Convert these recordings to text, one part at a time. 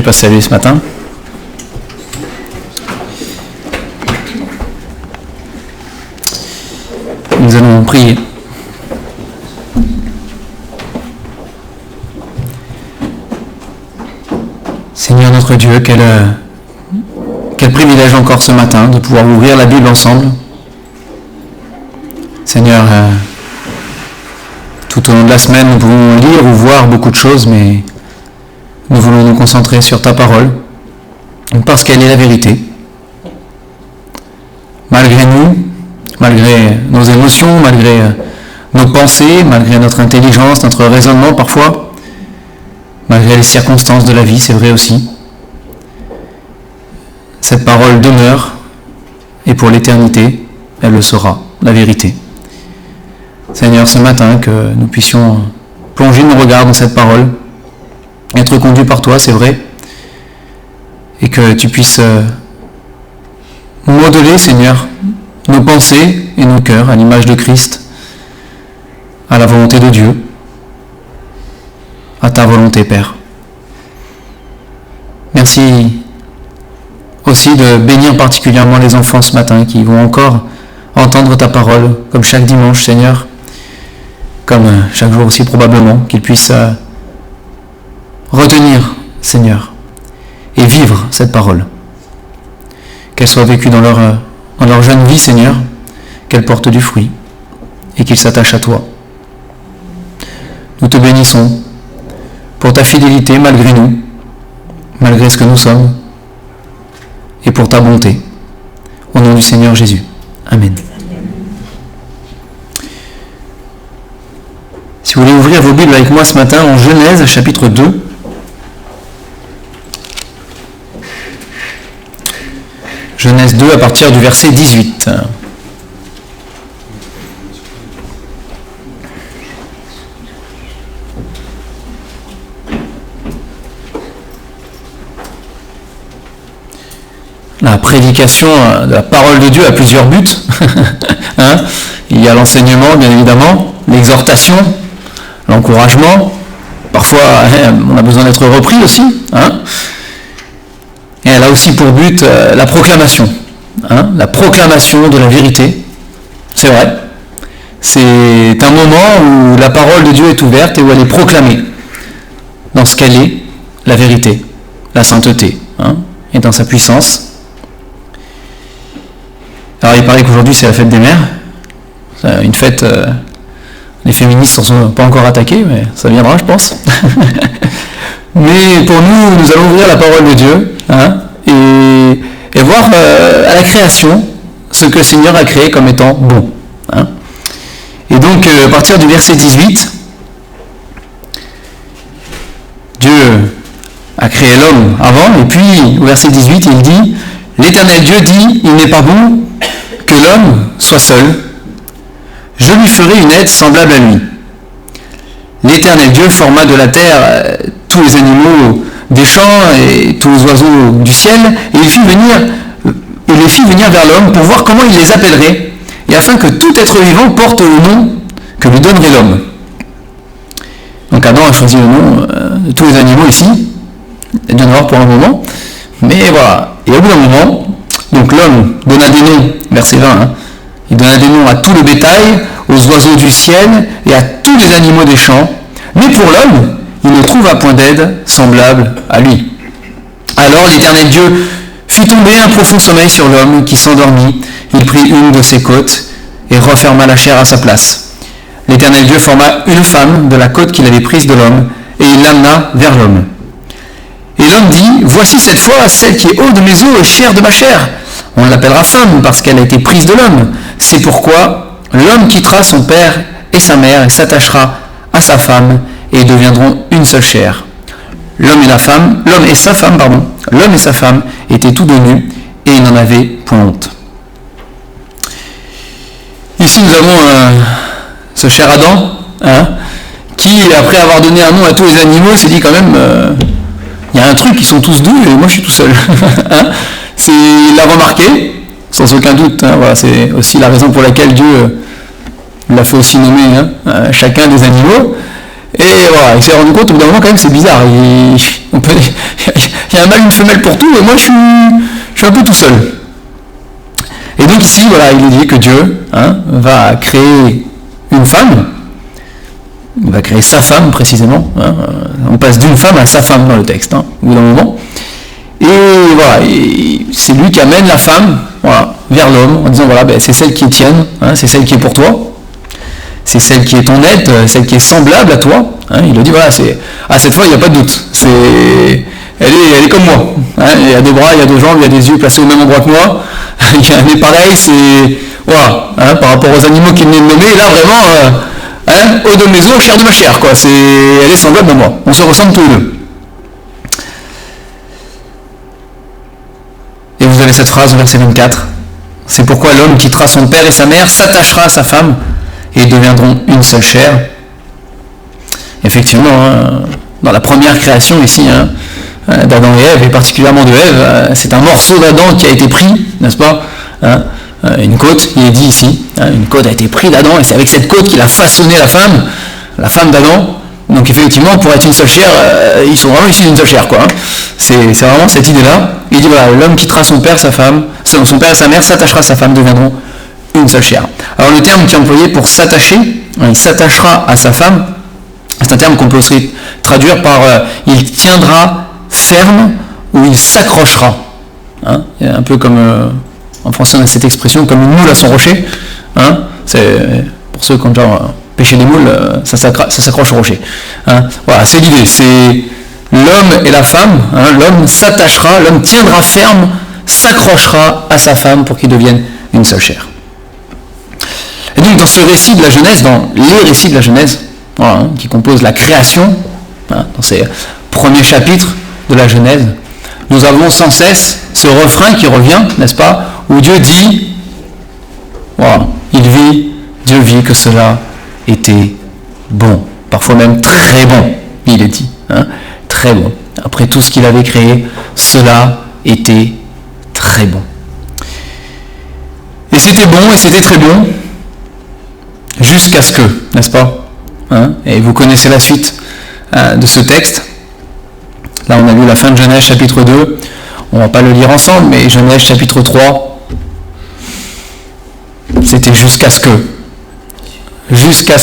j'ai pas salué ce matin. Nous allons prier. Seigneur notre Dieu, quel privilège encore ce matin de pouvoir ouvrir la Bible ensemble. Seigneur, tout au long de la semaine, nous pouvons lire ou voir beaucoup de choses, mais nous voulons nous concentrer sur ta parole, parce qu'elle est la vérité. Malgré nous, malgré nos émotions, malgré nos pensées, malgré notre intelligence, notre raisonnement parfois, malgré les circonstances de la vie, c'est vrai aussi. Cette parole demeure, et pour l'éternité, elle le sera, la vérité. Seigneur, ce matin, que nous puissions plonger nos regards dans cette parole, être conduits par toi, c'est vrai, et que tu puisses modeler, Seigneur, nos pensées et nos cœurs à l'image de Christ, à la volonté de Dieu, à ta volonté, Père. Merci aussi de bénir particulièrement les enfants ce matin qui vont encore entendre ta parole, comme chaque dimanche, Seigneur, comme chaque jour aussi probablement, qu'ils puissent retenir, Seigneur, et vivre cette parole. Qu'elle soit vécue dans leur jeune vie, Seigneur, qu'elle porte du fruit et qu'ils s'attachent à toi. Nous te bénissons pour ta fidélité malgré nous, malgré ce que nous sommes, et pour ta bonté. Au nom du Seigneur Jésus. Amen. Si vous voulez ouvrir vos Bibles avec moi ce matin en Genèse, chapitre 2. Genèse 2 à partir du verset 18. La prédication de la parole de Dieu a plusieurs buts. Il y a l'enseignement, bien évidemment, l'exhortation, l'encouragement. Parfois, on a besoin d'être repris aussi. Et elle a aussi pour but la proclamation. La proclamation de la vérité. C'est vrai. C'est un moment où la parole de Dieu est ouverte et où elle est proclamée dans ce qu'elle est, la vérité, la sainteté, et dans sa puissance. Alors il paraît qu'aujourd'hui c'est la fête des mères, une fête, les féministes ne sont pas encore attaquées, mais ça viendra je pense. Mais pour nous allons ouvrir la parole de Dieu, et voir à la création ce que le Seigneur a créé comme étant bon. Et donc à partir du verset 18, Dieu a créé l'homme avant, et puis au verset 18 il dit « L'Éternel Dieu dit, il n'est pas bon que l'homme soit seul, je lui ferai une aide semblable à lui. L'Éternel Dieu forma de la terre tous les animaux des champs et tous les oiseaux du ciel, et il les fit venir vers l'homme pour voir comment il les appellerait, et afin que tout être vivant porte le nom que lui donnerait l'homme. » Donc Adam a choisi le nom de tous les animaux ici, il y en a pour un moment, mais voilà, et au bout d'un moment, donc l'homme donna des noms, verset 20, il donna des noms à tout le bétail, aux oiseaux du ciel et à tous les animaux des champs, mais pour l'homme, il ne trouva point d'aide semblable à lui. Alors l'Éternel Dieu fit tomber un profond sommeil sur l'homme qui s'endormit, il prit une de ses côtes et referma la chair à sa place. L'Éternel Dieu forma une femme de la côte qu'il avait prise de l'homme, et il l'amena vers l'homme. Et l'homme dit, voici cette fois celle qui est haut de mes os et chair de ma chair. On l'appellera femme parce qu'elle a été prise de l'homme. C'est pourquoi l'homme quittera son père et sa mère et s'attachera à sa femme et ils deviendront une seule chair. L'homme et sa femme étaient tous deux nus et ils n'en avaient point honte. Ici nous avons ce cher Adam, qui après avoir donné un nom à tous les animaux s'est dit quand même il y a un truc, ils sont tous deux et moi je suis tout seul. Il l'a remarqué, sans aucun doute. Voilà, c'est aussi la raison pour laquelle Dieu l'a fait aussi nommer chacun des animaux. Et voilà, il s'est rendu compte au bout d'un moment quand même c'est bizarre. Il y a un mâle et une femelle pour tout, et moi je suis un peu tout seul. Et donc ici, voilà, il est dit que Dieu va créer une femme, il va créer sa femme précisément. On passe d'une femme à sa femme dans le texte, au bout d'un moment. Et voilà, c'est lui qui amène la femme vers l'homme en disant voilà, c'est celle qui est tienne, c'est celle qui est pour toi. C'est celle qui est ton aide, celle qui est semblable à toi. Il le dit, voilà, cette fois, il n'y a pas de doute. Elle est comme moi. Il y a deux bras, il y a deux jambes, il y a des yeux placés au même endroit que moi. Il y a un nez pareil, voilà, par rapport aux animaux qu'il venait de nommer, là, vraiment, eau de mes os, chair de ma chair, quoi. Elle est semblable à moi. On se ressemble tous les deux. Et vous avez cette phrase au verset 24. C'est pourquoi l'homme quittera son père et sa mère, s'attachera à sa femme, et deviendront une seule chair. Effectivement, dans la première création ici, d'Adam et Ève, et particulièrement de Ève, c'est un morceau d'Adam qui a été pris, n'est-ce pas, une côte, il est dit ici, une côte a été prise d'Adam, et c'est avec cette côte qu'il a façonné la femme d'Adam. Donc effectivement, pour être une seule chair, ils sont vraiment issus d'une seule chair, quoi. C'est vraiment cette idée-là. Il dit voilà, l'homme quittera son père, son père et sa mère, s'attachera à sa femme, deviendront une seule chair. Alors le terme qui est employé pour s'attacher, il s'attachera à sa femme, c'est un terme qu'on peut aussi traduire par il tiendra ferme ou il s'accrochera. Un peu comme en français on a cette expression comme une moule à son rocher. C'est pour ceux qui ont déjà pêché des moules, ça s'accroche au rocher. Voilà, c'est l'idée, c'est l'homme et la femme, l'homme s'attachera, l'homme tiendra ferme, s'accrochera à sa femme pour qu'ils deviennent une seule chair. Et donc dans ce récit de la Genèse, dans les récits de la Genèse, qui composent la création, dans ces premiers chapitres de la Genèse, nous avons sans cesse ce refrain qui revient, n'est-ce pas, où Dieu dit, Dieu vit que cela était bon, parfois même très bon, il est dit, très bon. Après tout ce qu'il avait créé, cela était très bon. Et c'était bon, et c'était très bon, jusqu'à ce que, n'est-ce pas, et vous connaissez la suite de ce texte. Là on a lu la fin de Genèse chapitre 2, on ne va pas le lire ensemble, mais Genèse chapitre 3, c'était jusqu'à ce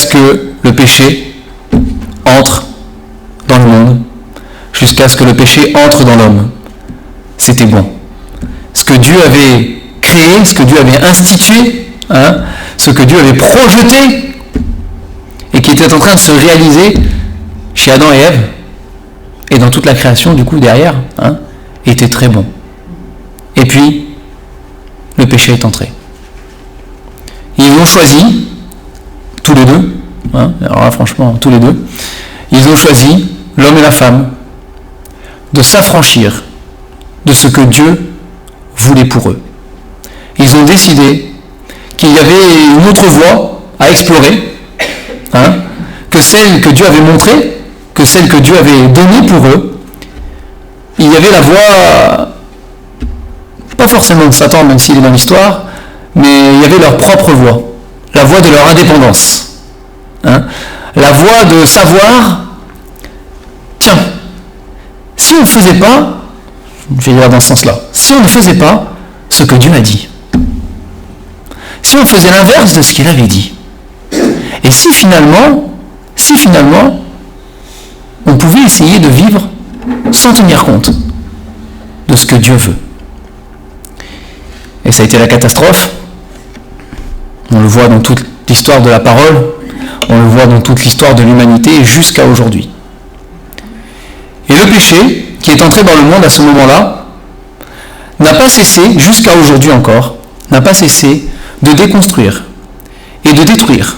que le péché entre dans le monde, jusqu'à ce que le péché entre dans l'homme. C'était bon. Ce que Dieu avait créé, ce que Dieu avait institué, ce que Dieu avait projeté, et qui était en train de se réaliser chez Adam et Ève, et dans toute la création du coup derrière, était très bon. Et puis, le péché est entré. Ils ont choisi, tous les deux, alors là franchement, tous les deux, ils ont choisi, l'homme et la femme, de s'affranchir de ce que Dieu voulait pour eux. Ils ont décidé qu'il y avait une autre voie à explorer, que celle que Dieu avait montrée, que celle que Dieu avait donnée pour eux. Il y avait la voie, pas forcément de Satan, même s'il est dans l'histoire, mais il y avait leur propre voie, la voie de leur indépendance. La voie de savoir, tiens, si on ne faisait pas, je vais dire dans ce sens-là, si on ne faisait pas ce que Dieu a dit, si on faisait l'inverse de ce qu'il avait dit, et si finalement, on pouvait essayer de vivre sans tenir compte de ce que Dieu veut. Et ça a été la catastrophe. On le voit dans toute l'histoire de la parole, on le voit dans toute l'histoire de l'humanité jusqu'à aujourd'hui. Et le péché, qui est entré dans le monde à ce moment-là, n'a pas cessé, jusqu'à aujourd'hui encore, n'a pas cessé de déconstruire et de détruire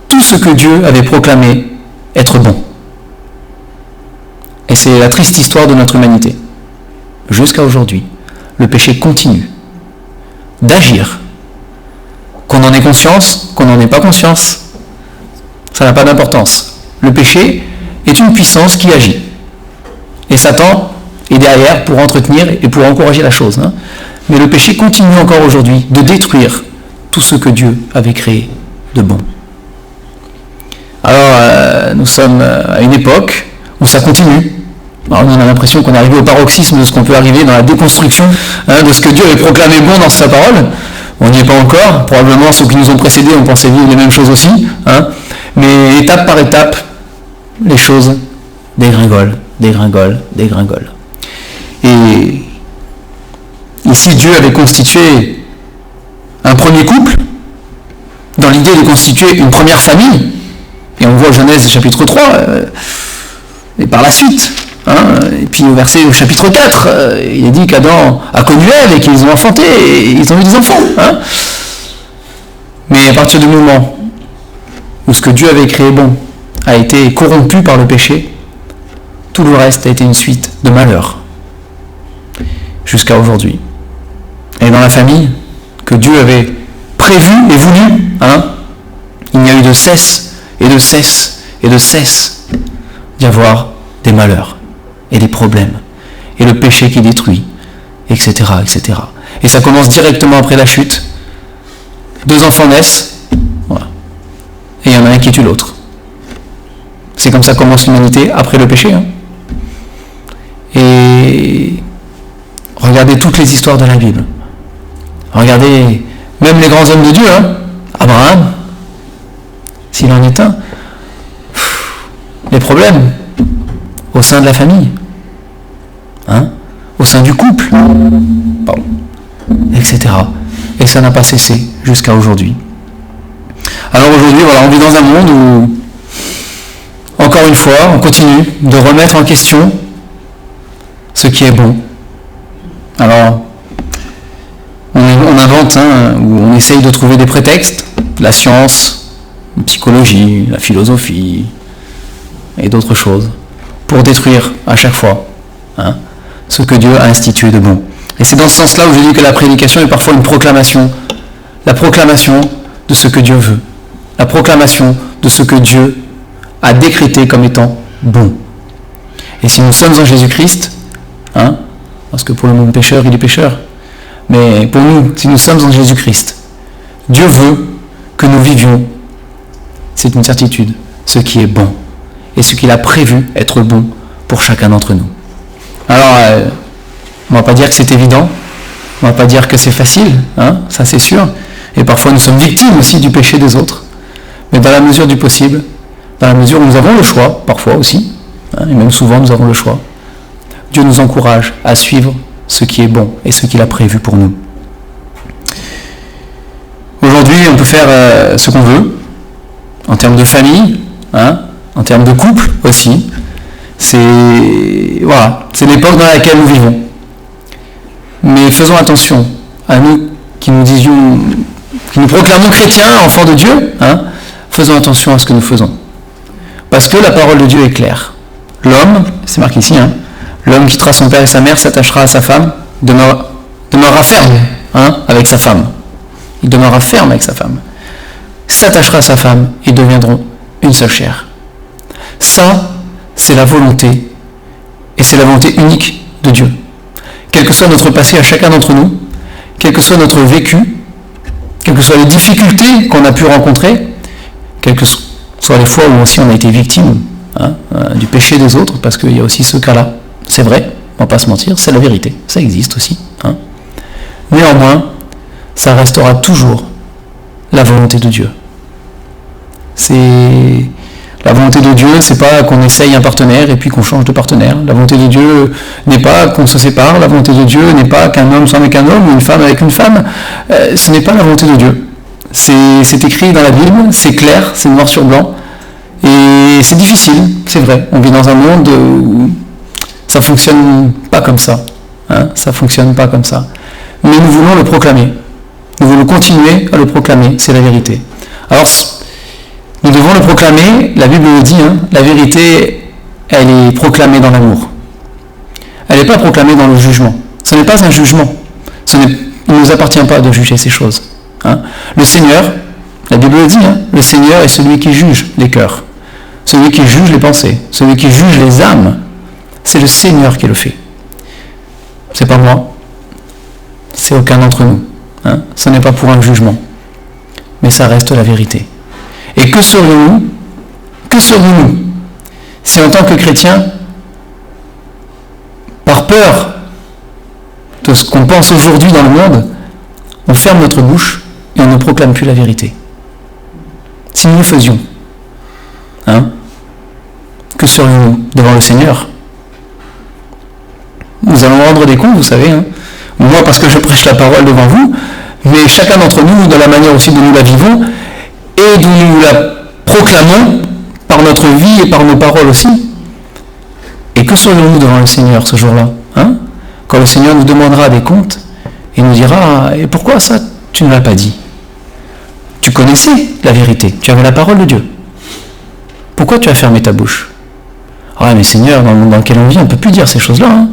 tout ce que Dieu avait proclamé être bon. Et c'est la triste histoire de notre humanité. Jusqu'à aujourd'hui, le péché continue d'agir. Qu'on en ait conscience, qu'on n'en ait pas conscience, ça n'a pas d'importance. Le péché est une puissance qui agit. Et Satan est derrière pour entretenir et pour encourager la chose. Mais le péché continue encore aujourd'hui de détruire tout ce que Dieu avait créé de bon. Alors, nous sommes à une époque où ça continue. Alors, on a l'impression qu'on est arrivé au paroxysme de ce qu'on peut arriver dans la déconstruction de ce que Dieu avait proclamé bon dans sa parole. On n'y est pas encore. Probablement, ceux qui nous ont précédés ont pensé vivre les mêmes choses aussi. Mais étape par étape, les choses dégringolent. Et ici, Dieu avait constitué un premier couple, dans l'idée de constituer une première famille. Et on voit Genèse chapitre 3, et par la suite. Et puis au chapitre 4, il est dit qu'Adam a connu Ève et qu'ils ont enfanté, et ils ont eu des enfants. Mais à partir du moment où ce que Dieu avait créé bon a été corrompu par le péché, tout le reste a été une suite de malheurs, jusqu'à aujourd'hui. Et dans la famille que Dieu avait prévue et voulu, il n'y a eu de cesse d'y avoir des malheurs et des problèmes et le péché qui détruit, etc. Et ça commence directement après la chute. 2 enfants naissent, voilà. Et il y en a un qui tue l'autre. C'est comme ça commence l'humanité après le péché. Et regardez toutes les histoires de la Bible. Regardez même les grands hommes de Dieu, Abraham, s'il en est un. Les problèmes au sein de la famille, au sein du couple, etc. Et ça n'a pas cessé jusqu'à aujourd'hui. Alors aujourd'hui, voilà, on vit dans un monde où, encore une fois, on continue de remettre en question ce qui est bon. Alors, on invente, ou on essaye de trouver des prétextes, la science, la psychologie, la philosophie, et d'autres choses, pour détruire à chaque fois ce que Dieu a institué de bon. Et c'est dans ce sens-là où je dis que la prédication est parfois une proclamation. La proclamation de ce que Dieu veut. La proclamation de ce que Dieu a décrété comme étant bon. Et si nous sommes en Jésus-Christ, parce que pour le monde pécheur, il est pécheur, mais pour nous, si nous sommes en Jésus-Christ, Dieu veut que nous vivions, c'est une certitude, ce qui est bon. Et ce qu'il a prévu être bon pour chacun d'entre nous. Alors, on ne va pas dire que c'est évident, on ne va pas dire que c'est facile, ça c'est sûr. Et parfois nous sommes victimes aussi du péché des autres. Mais dans la mesure du possible, dans la mesure où nous avons le choix, parfois aussi, et même souvent nous avons le choix, Dieu nous encourage à suivre ce qui est bon et ce qu'il a prévu pour nous. Aujourd'hui, on peut faire ce qu'on veut, en termes de famille, en termes de couple aussi. C'est l'époque dans laquelle nous vivons. Mais faisons attention à nous qui nous proclamons chrétiens, enfants de Dieu, faisons attention à ce que nous faisons. Parce que la parole de Dieu est claire. L'homme, c'est marqué ici, l'homme quittera son père et sa mère, s'attachera à sa femme, demeurera ferme avec sa femme. Il demeurera ferme avec sa femme. S'attachera à sa femme, ils deviendront une seule chair. Ça, c'est la volonté, et c'est la volonté unique de Dieu. Quel que soit notre passé à chacun d'entre nous, quel que soit notre vécu, quelles que soient les difficultés qu'on a pu rencontrer, quelles que soient les fois où aussi on a été victime du péché des autres, parce qu'il y a aussi ce cas-là. C'est vrai, on ne va pas se mentir, c'est la vérité, ça existe aussi. Néanmoins, ça restera toujours la volonté de Dieu. La volonté de Dieu, c'est pas qu'on essaye un partenaire et puis qu'on change de partenaire. La volonté de Dieu n'est pas qu'on se sépare. La volonté de Dieu n'est pas qu'un homme soit avec un homme ou une femme avec une femme. Ce n'est pas la volonté de Dieu. C'est écrit dans la Bible, c'est clair, c'est noir sur blanc. Et c'est difficile, c'est vrai. On vit dans un monde où ça fonctionne pas comme ça. Ça fonctionne pas comme ça. Mais nous voulons le proclamer. Nous voulons continuer à le proclamer, c'est la vérité. Alors, nous devons le proclamer, la Bible le dit, la vérité, elle est proclamée dans l'amour. Elle n'est pas proclamée dans le jugement. Ce n'est pas un jugement. Il ne nous appartient pas de juger ces choses. Le Seigneur, la Bible le dit, le Seigneur est celui qui juge les cœurs, celui qui juge les pensées, celui qui juge les âmes. C'est le Seigneur qui le fait. C'est pas moi, c'est aucun d'entre nous. Ce n'est pas pour un jugement, mais ça reste la vérité. Et que serions-nous Que serions-nous si en tant que chrétiens, par peur de ce qu'on pense aujourd'hui dans le monde, on ferme notre bouche et on ne proclame plus la vérité? Si nous le faisions, que serions-nous devant le Seigneur? Nous allons rendre des comptes, vous savez, moi parce que je prêche la parole devant vous, mais chacun d'entre nous, de la manière aussi dont nous la vivons, et dont nous la proclamons par notre vie et par nos paroles aussi. Et que serions-nous devant le Seigneur ce jour-là, quand le Seigneur nous demandera des comptes et nous dira: et pourquoi ça tu ne l'as pas dit? Tu connaissais la vérité, tu avais la parole de Dieu. Pourquoi tu as fermé ta bouche? Ah mais Seigneur, dans le monde dans lequel on vit, on ne peut plus dire ces choses-là.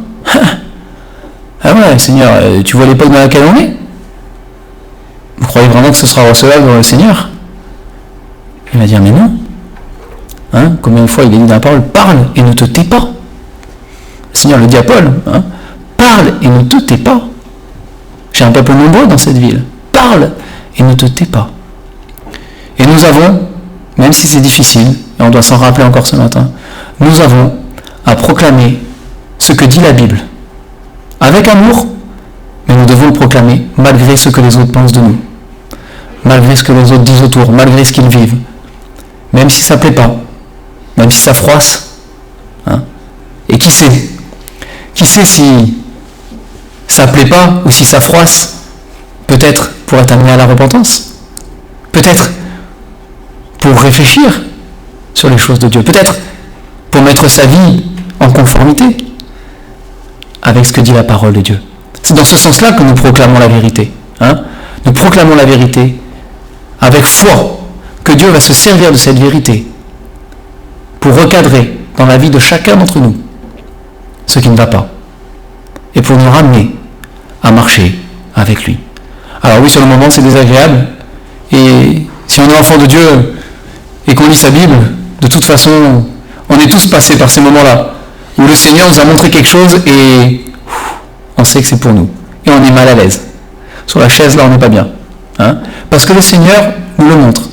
Ah ouais, Seigneur, tu vois l'époque dans laquelle on est? Vous croyez vraiment que ce sera recevable devant le Seigneur? Il va dire: mais non. Combien de fois il est dit dans la parole: parle et ne te tais pas. Le Seigneur le dit à Paul, parle et ne te tais pas. J'ai un peuple nombreux dans cette ville. Parle et ne te tais pas. Et nous avons, même si c'est difficile, et on doit s'en rappeler encore ce matin, nous avons à proclamer ce que dit la Bible. Avec amour, mais nous devons le proclamer malgré ce que les autres pensent de nous. Malgré ce que les autres disent autour, malgré ce qu'ils vivent. Même si ça ne plaît pas, même si ça froisse. Et qui sait? Qui sait si ça ne plaît pas ou si ça froisse? Peut-être pour être amené à la repentance. Peut-être pour réfléchir sur les choses de Dieu. Peut-être pour mettre sa vie en conformité avec ce que dit la parole de Dieu. C'est dans ce sens-là que nous proclamons la vérité. Nous proclamons la vérité avec foi que Dieu va se servir de cette vérité pour recadrer dans la vie de chacun d'entre nous ce qui ne va pas et pour nous ramener à marcher avec lui. Alors oui, sur le moment c'est désagréable, et si on est enfant de Dieu et qu'on lit sa Bible, de toute façon on est tous passés par ces moments-là où le Seigneur nous a montré quelque chose et on sait que c'est pour nous et on est mal à l'aise. Sur la chaise là on n'est pas bien, parce que le Seigneur nous le montre.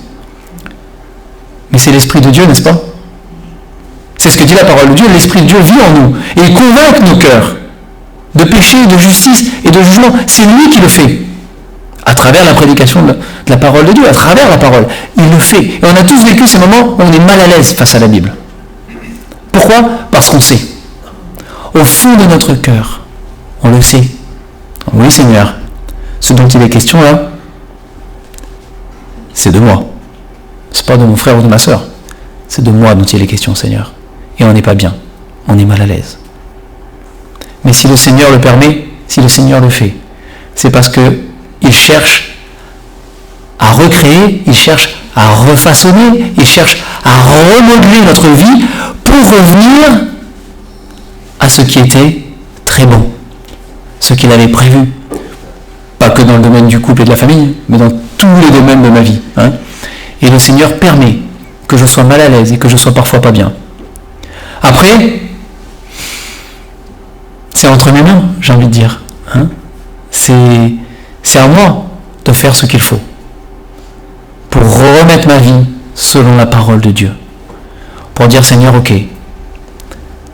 Mais c'est l'Esprit de Dieu, n'est-ce pas? C'est ce que dit la parole de Dieu. L'Esprit de Dieu vit en nous et il convainc nos cœurs de péché, de justice et de jugement. C'est lui qui le fait à travers la prédication de la parole de Dieu, à travers la parole. Il le fait. Et on a tous vécu ces moments où on est mal à l'aise face à la Bible. Pourquoi? Parce qu'on sait. Au fond de notre cœur, on le sait. Oui, Seigneur, ce dont il est question là, c'est de moi. C'est pas de mon frère ou de ma sœur. C'est de moi dont il est question, Seigneur. Et on n'est pas bien. On est mal à l'aise. Mais si le Seigneur le permet, si le Seigneur le fait, c'est parce qu'il cherche à recréer, il cherche à refaçonner, il cherche à remodeler notre vie pour revenir à ce qui était très bon, ce qu'il avait prévu. Pas que dans le domaine du couple et de la famille, mais dans tous les domaines de ma vie. Et le Seigneur permet que je sois mal à l'aise et que je sois parfois pas bien. Après, c'est entre mes mains, j'ai envie de dire. C'est à moi de faire ce qu'il faut pour remettre ma vie selon la parole de Dieu. Pour dire: Seigneur, ok,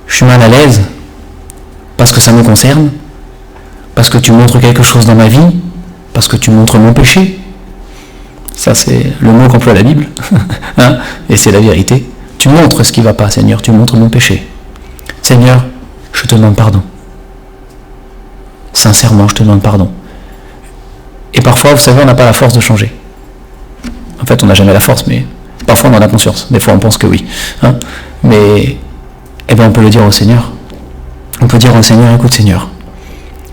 je suis mal à l'aise parce que ça me concerne, parce que tu montres quelque chose dans ma vie, parce que tu montres mon péché. Ça, c'est le mot qu'emploie la Bible. Et c'est la vérité. Tu montres ce qui ne va pas, Seigneur. Tu montres mon péché. Seigneur, je te demande pardon. Sincèrement, je te demande pardon. Et parfois, vous savez, on n'a pas la force de changer. En fait, on n'a jamais la force, mais parfois on en a conscience. Des fois, on pense que oui. Mais, on peut le dire au Seigneur. On peut dire au Seigneur: écoute, Seigneur,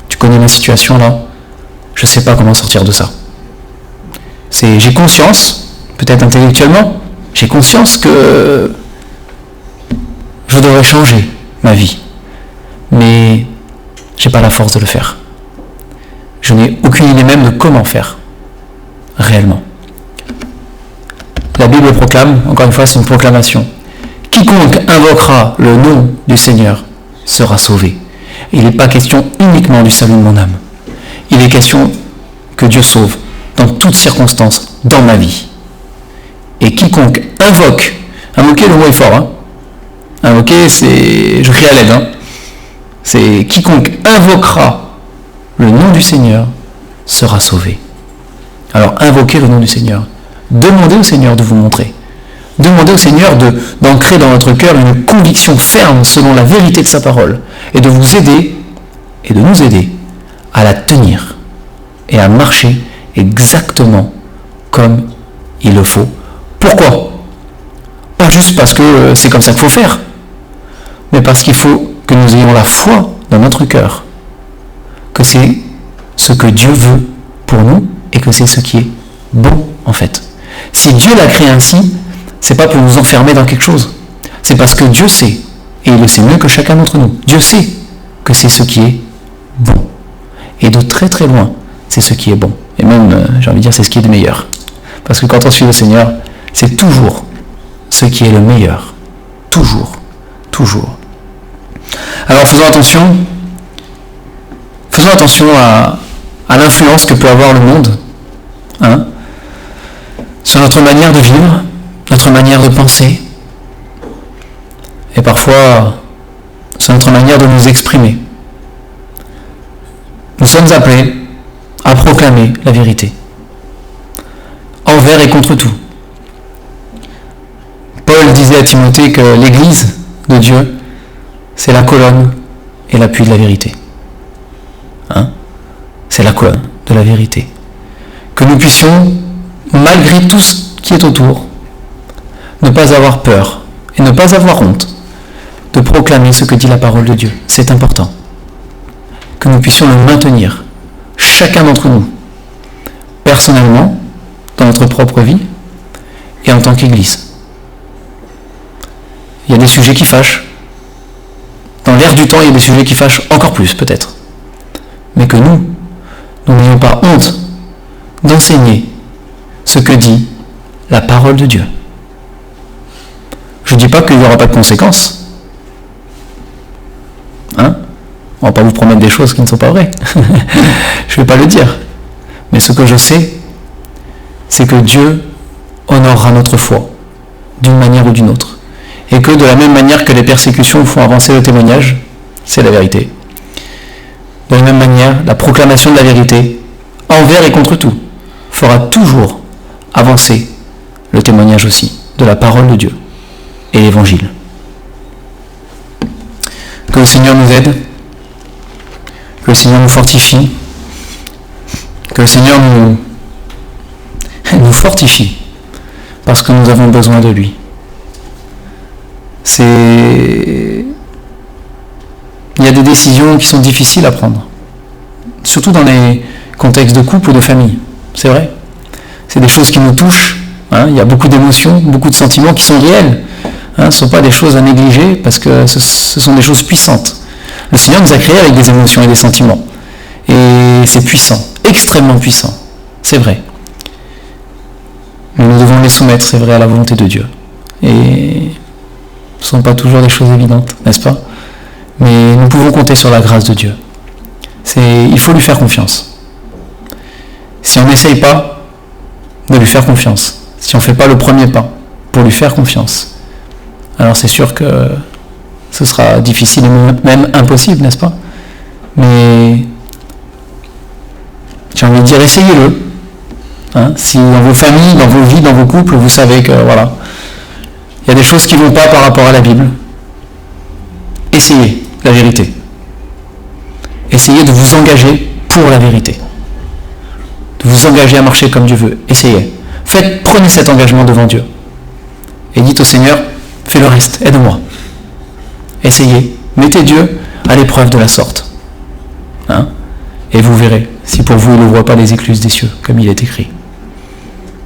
tu connais ma situation là. Je ne sais pas comment sortir de ça. J'ai conscience, peut-être intellectuellement, j'ai conscience que je devrais changer ma vie. Mais je n'ai pas la force de le faire. Je n'ai aucune idée même de comment faire, réellement. La Bible proclame, encore une fois, c'est une proclamation. Quiconque invoquera le nom du Seigneur sera sauvé. Il n'est pas question uniquement du salut de mon âme. Il est question que Dieu sauve dans toutes circonstances dans ma vie. Et quiconque invoque Invoquer, le mot est fort. Hein. Invoquer, c'est... Je crie à l'aide. Hein. C'est quiconque invoquera le nom du Seigneur sera sauvé. Alors, invoquez le nom du Seigneur. Demandez au Seigneur de vous montrer. Demandez au Seigneur d'ancrer dans votre cœur une conviction ferme selon la vérité de sa parole et de vous aider et de nous aider à la tenir et à marcher exactement comme il le faut. Pourquoi ? Pas juste parce que c'est comme ça qu'il faut faire, mais parce qu'il faut que nous ayons la foi dans notre cœur, que c'est ce que Dieu veut pour nous et que c'est ce qui est bon en fait. Si Dieu l'a créé ainsi, c'est pas pour nous enfermer dans quelque chose, c'est parce que Dieu sait, et il le sait mieux que chacun d'entre nous, Dieu sait que c'est ce qui est bon. Et de très très loin, c'est ce qui est bon. Et même, j'ai envie de dire, c'est ce qui est le meilleur. Parce que quand on suit le Seigneur, c'est toujours ce qui est le meilleur. Toujours. Toujours. Alors faisons attention à l'influence que peut avoir le monde sur notre manière de vivre, notre manière de penser, et parfois sur notre manière de nous exprimer. Nous sommes appelés à proclamer la vérité, envers et contre tout. Paul disait à Timothée que l'Église de Dieu, c'est la colonne et l'appui de la vérité. C'est la colonne de la vérité. Que nous puissions, malgré tout ce qui est autour, ne pas avoir peur et ne pas avoir honte de proclamer ce que dit la parole de Dieu. C'est important. Que nous puissions le maintenir, chacun d'entre nous, personnellement, dans notre propre vie, et en tant qu'Église. Il y a des sujets qui fâchent. Dans l'air du temps, il y a des sujets qui fâchent encore plus, peut-être. Mais que nous n'ayons pas honte d'enseigner ce que dit la parole de Dieu. Je ne dis pas qu'il n'y aura pas de conséquences. On ne va pas vous promettre des choses qui ne sont pas vraies. Je ne vais pas le dire. Mais ce que je sais, c'est que Dieu honorera notre foi, d'une manière ou d'une autre. Et que de la même manière que les persécutions font avancer le témoignage, c'est la vérité. De la même manière, la proclamation de la vérité, envers et contre tout, fera toujours avancer le témoignage aussi de la parole de Dieu et l'évangile. Que le Seigneur nous aide, que le Seigneur nous fortifie, que le Seigneur nous fortifie, parce que nous avons besoin de lui. Il y a des décisions qui sont difficiles à prendre, surtout dans les contextes de couple ou de famille, c'est vrai. C'est des choses qui nous touchent, il y a beaucoup d'émotions, beaucoup de sentiments qui sont réels. Ce ne sont pas des choses à négliger parce que ce sont des choses puissantes. Le Seigneur nous a créés avec des émotions et des sentiments. Et c'est puissant, extrêmement puissant, c'est vrai. Mais nous devons les soumettre, c'est vrai, à la volonté de Dieu. Et ce ne sont pas toujours des choses évidentes, n'est-ce pas ? Mais nous pouvons compter sur la grâce de Dieu. Il faut lui faire confiance. Si on n'essaye pas de lui faire confiance, si on ne fait pas le premier pas pour lui faire confiance, alors c'est sûr que ce sera difficile et même impossible, n'est-ce pas ? Mais j'ai envie de dire, essayez-le. Si dans vos familles, dans vos vies, dans vos couples, vous savez que voilà, il y a des choses qui ne vont pas par rapport à la Bible, essayez la vérité. Essayez de vous engager pour la vérité. De vous engager à marcher comme Dieu veut. Essayez. Prenez cet engagement devant Dieu. Et dites au Seigneur, fais le reste, aide-moi. Essayez. Mettez Dieu à l'épreuve de la sorte. Et vous verrez si pour vous il n'ouvre pas les écluses des cieux, comme il est écrit.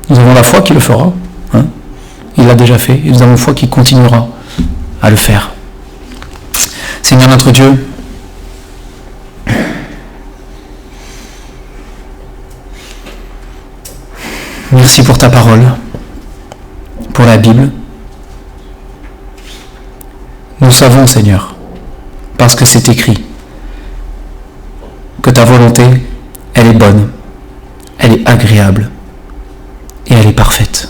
Nous avons la foi qu'il le fera. Il l'a déjà fait. Et nous avons la foi qu'il continuera à le faire. Seigneur notre Dieu, merci pour ta parole, pour la Bible. Nous savons, Seigneur, parce que c'est écrit, que ta volonté, elle est bonne, elle est agréable et elle est parfaite.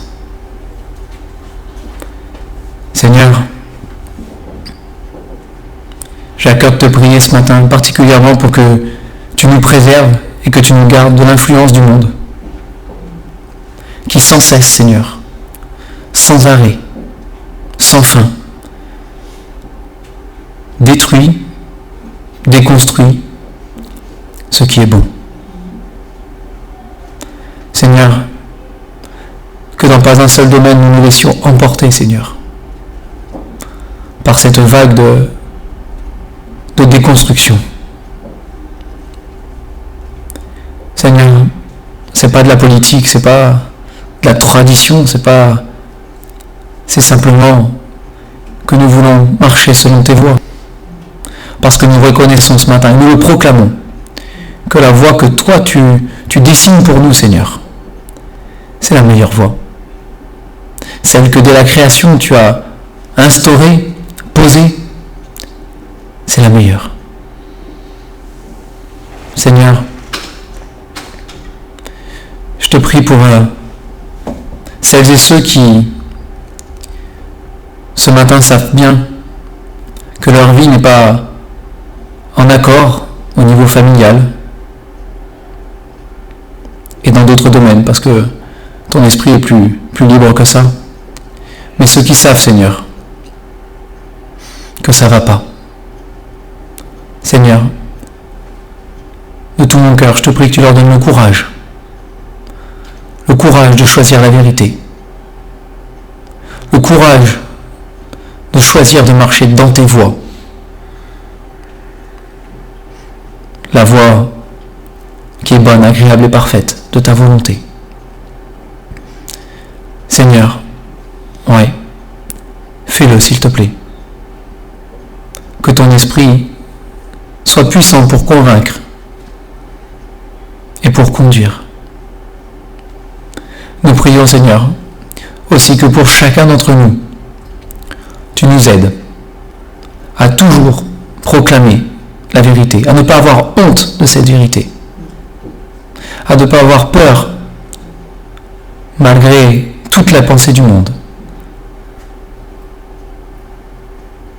J'ai à cœur de te prier ce matin, particulièrement pour que tu nous préserves et que tu nous gardes de l'influence du monde, qui sans cesse, Seigneur, sans arrêt, sans fin, détruit, déconstruit ce qui est bon. Seigneur, que dans pas un seul domaine nous nous laissions emporter, Seigneur, par cette vague de déconstruction. Seigneur, c'est pas de la politique, c'est pas de la tradition, c'est simplement que nous voulons marcher selon tes voies. Parce que nous reconnaissons ce matin, nous le proclamons, que la voie que toi tu dessines pour nous, Seigneur, c'est la meilleure voie. Celle que dès la création tu as instaurée, posée, c'est la meilleure. Seigneur, je te prie pour celles et ceux qui, ce matin, savent bien que leur vie n'est pas en accord au niveau familial et dans d'autres domaines, parce que ton esprit est plus libre que ça. Mais ceux qui savent, Seigneur, que ça ne va pas. Seigneur, de tout mon cœur, je te prie que tu leur donnes le courage de choisir la vérité, le courage de choisir de marcher dans tes voies, la voie qui est bonne, agréable et parfaite de ta volonté. Seigneur, ouais, fais-le s'il te plaît. Que ton esprit soit puissant pour convaincre et pour conduire. Nous prions, Seigneur, aussi que pour chacun d'entre nous, tu nous aides à toujours proclamer la vérité, à ne pas avoir honte de cette vérité, à ne pas avoir peur, malgré toute la pensée du monde,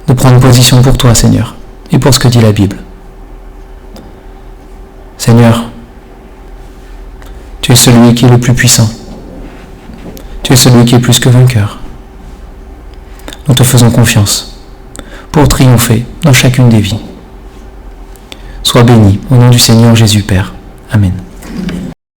de prendre position pour toi, Seigneur, et pour ce que dit la Bible. Seigneur, tu es celui qui est le plus puissant. Tu es celui qui est plus que vainqueur. Nous te faisons confiance pour triompher dans chacune des vies. Sois béni au nom du Seigneur Jésus Père. Amen.